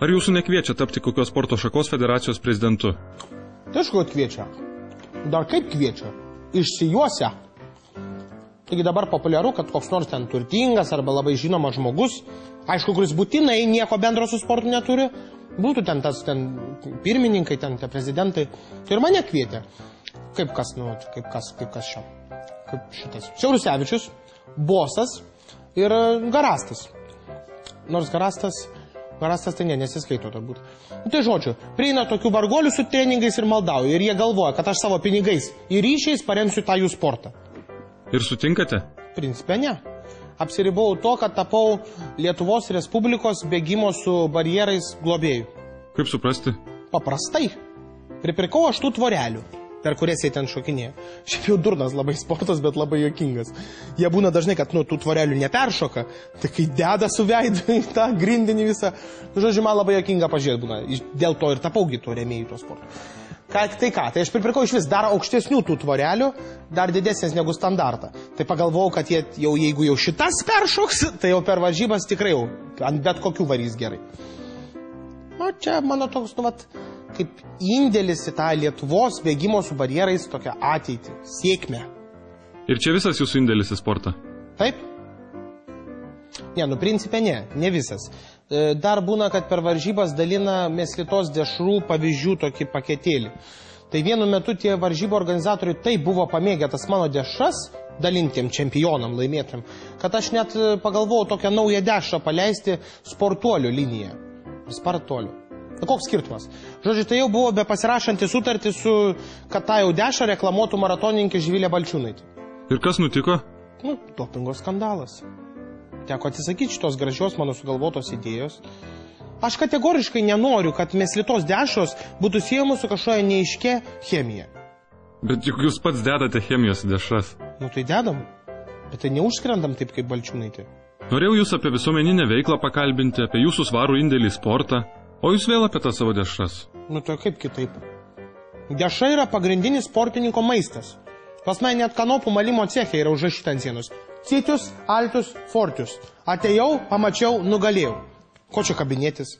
Ar jūsų nekviečia tapti kokios sporto šakos federacijos prezidentu? Tai aišku, kad kviečia. Dar kaip kviečia? Išsijuosia. Taigi dabar populiaru, kad koks nors ten turtingas arba labai žinomas žmogus, aišku, kuris būtinai nieko bendro su sportu neturi, būtų ten tas pirmininkai, ten tie prezidentai, tai ir mane kvietė. Kaip kas čia? Kaip šitas. Siaurusevičius, Bosas ir Garastas. Nors Garastas tai nesiskaito turbūt. Tai žodžiu, prieina tokių vargolių su treningais ir maldauja. Ir jie galvoja, kad aš savo pinigais ir ryšiais paremsiu tą jų sportą. Ir sutinkate? Principe ne. Apsiribau to, kad tapau Lietuvos Respublikos bėgimo su barjerais globėjų. Kaip suprasti? Paprastai. Pripirkau aš tų tvorelių, per kurias jie ten šokinėjo. Šiaip jau durnas labai sportas, bet labai juokingas. Jie būna dažnai, kad tų tvorelių neperšoka, tai kai deda su veidu į tą grindinį visą. Žodžiu, man labai juokinga pažiūrėti būna. Dėl to ir tapaugi to rėmėjų to sporto. Tai aš pripirkau iš vis dar aukštesnių tų tvorelių, dar didesnės negu standartą. Tai pagalvojau, kad jeigu jau šitas peršoks, tai jau per varžybas tikrai jau ant bet kokių varys gerai. O čia mano toks, kaip indėlis į tą Lietuvos bėgimo su barjerais tokią ateitį, sėkmę. Ir čia visas jūsų indėlis į sportą? Taip. Ne, principe ne visas. Dar būna, kad per varžybas dalina Meslitos dešrų pavyzdžių tokį paketėlį. Tai vienu metu tie varžybų organizatoriai taip buvo pamėgę tas mano dešras dalintiem čempionam laimėtėm, kad aš net pagalvojau tokią naują dešrą paleisti sportuolių liniją. Spartuolių. Koks skirtumas? Žodžiu, tai jau buvo be pasirašantį sutartį kad tą jau dešrą reklamuotų maratoninkė Živilė Balčiūnaitė. Ir kas nutiko? Dopingo skandalas. Teko atsisakyti šitos gražios mano sugalvotos idėjos. Aš kategoriškai nenoriu, kad Meslitos dešros būtų siejamos su kažkokia neaiškia chemija. Bet juk jūs pats dedate chemijos dešras. Tai dedam, bet tai neužskrendam taip kaip Balčiūnaitė. Norėjau jūs apie visuomeninę veiklą pakalbinti, apie jūsų svarų indėlį į sportą, o jūs vėl apie tą savo dešras. Tai kaip kitaip? Dešra yra pagrindinis sportininko maistas. Pas mane net kanopų malimo cechė yra užrašyta ant sienos. Citius, altus, fortius. Atėjau, pamačiau, nugalėjau. Ko čia kabinėtis?